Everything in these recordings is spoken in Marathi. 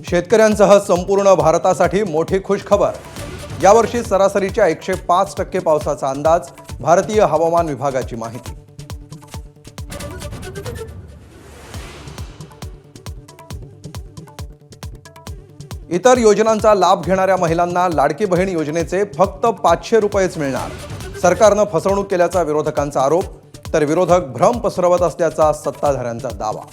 शेतकऱ्यांसह संपूर्ण भारतासाठी मोठी खुशखबर। यावर्षी सरासरीच्या 105% पावसाचा अंदाज, भारतीय हवामान विभागाची माहिती। इतर योजनांचा लाभ घेणाऱ्या महिलांना लाडकी बहीण योजनेचे फक्त 500 रुपयेच मिळणार। सरकारनं फसवणूक केल्याचा विरोधकांचा आरोप, तर विरोधक भ्रम पसरवत असल्याचा सत्ताधाऱ्यांचा दावा।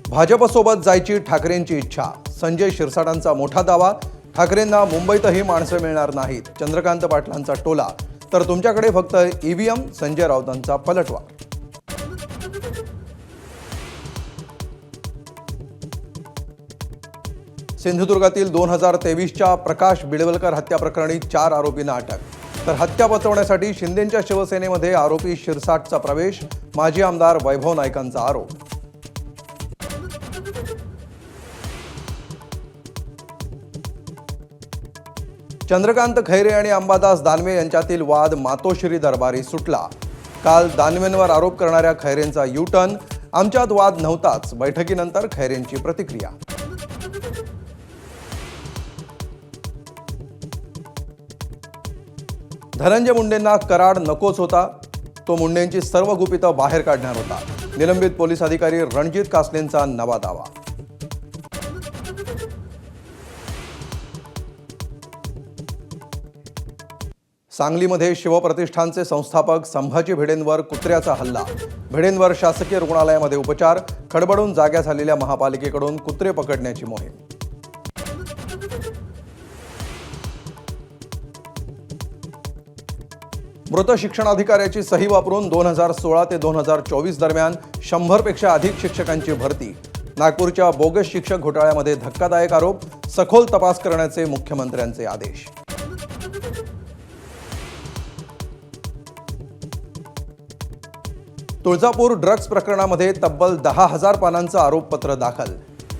भाजपसोबत जायची ठाकरेंची इच्छा, संजय शिरसाटांचा मोठा दावा। ठाकरेंना मुंबईतही माणसं मिळणार नाहीत, चंद्रकांत पाटलांचा टोला। तर तुमच्याकडे फक्त ईव्हीएम, संजय राऊतांचा पलटवार। सिंधुदुर्गातील 2023च्या प्रकाश बिडवलकर हत्या प्रकरणी 4 आरोपींना अटक। तर हत्या पचवण्यासाठी शिंदेंच्या शिवसेनेमध्ये आरोपी शिरसाटचा प्रवेश, माजी आमदार वैभव नाईकांचा आरोप। चंद्रकांत खैरे आणि अंबादास दानवे यांच्यातील वाद मातोश्री दरबारी सुटला। काल दानवेंवर आरोप करणाऱ्या खैरेंचा यू-टर्न, आमच्यात वाद नव्हताच, बैठकीनंतर खैरेंची प्रतिक्रिया। धनंजय मुंडेंना कराड नकोच होता, तो मुंडेंची सर्व गुपितं बाहेर काढणार होता। निलंबित पोलीस अधिकारी रणजित कासलेंचा नवा दावा। सांगलीमध्ये शिवप्रतिष्ठानचे संस्थापक संभाजी भिडेंवर कुत्र्याचा हल्ला। भिडेंवर शासकीय रुग्णालयामध्ये उपचार, खडबडून जाग्या झालेल्या महापालिकेकडून कुत्रे पकडण्याची मोहीम। मृत शिक्षणाधिकाऱ्याची सही वापरून 2016 ते 2024 दरम्यान 100 पेक्षा अधिक शिक्षकांची भरती। नागपूरच्या बोगस शिक्षक घोटाळ्यामध्ये धक्कादायक आरोप, सखोल तपास करण्याचे मुख्यमंत्र्यांचे आदेश। तुळजापूर ड्रग्ज प्रकरणामध्ये तब्बल 10,000 पानांचं आरोपपत्र दाखल।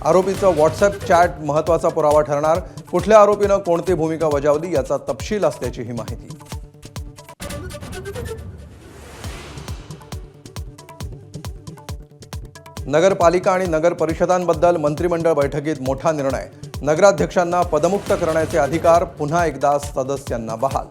आरोपीचं व्हॉट्सअप चॅट महत्त्वाचा पुरावा ठरणार, कुठल्या आरोपीनं कोणती भूमिका बजावली याचा तपशील असल्याचीही माहिती। नगरपालिका आणि नगर परिषदांबद्दल मंत्रिमंडळ बैठकीत मोठा निर्णय, नगराध्यक्षांना पदमुक्त करण्याचे अधिकार पुन्हा एकदा सदस्यांना बहाल।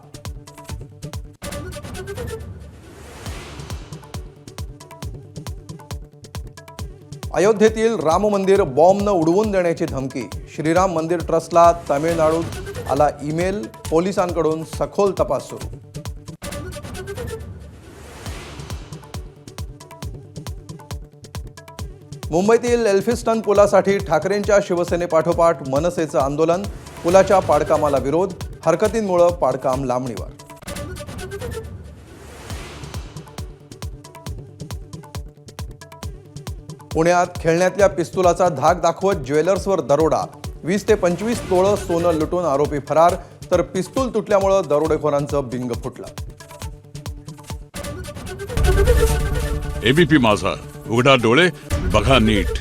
अयोध्येतील राम मंदिर बॉम्बनं उडवून देण्याची धमकी, श्रीराम मंदिर ट्रस्टला तामिळनाडूत आला ईमेल, पोलिसांकडून सखोल तपास सुरू। मुंबईतील एल्फिस्टन पुलासाठी ठाकरेंच्या शिवसेनेपाठोपाठ मनसेचं आंदोलन, पुलाच्या पाडकामाला विरोध, हरकतींमुळे पाडकाम लांबणीवर। पुण्यात खेळण्यातल्या पिस्तुलाचा धाक दाखवत ज्वेलर्सवर दरोडा, 20 ते 25 तोळं सोनं लुटून आरोपी फरार, तर पिस्तूल तुटल्यामुळे दरोडेखोरांचं बिंग फुटलं। एबीपी माझा, उघडा डोळे बघा नीट।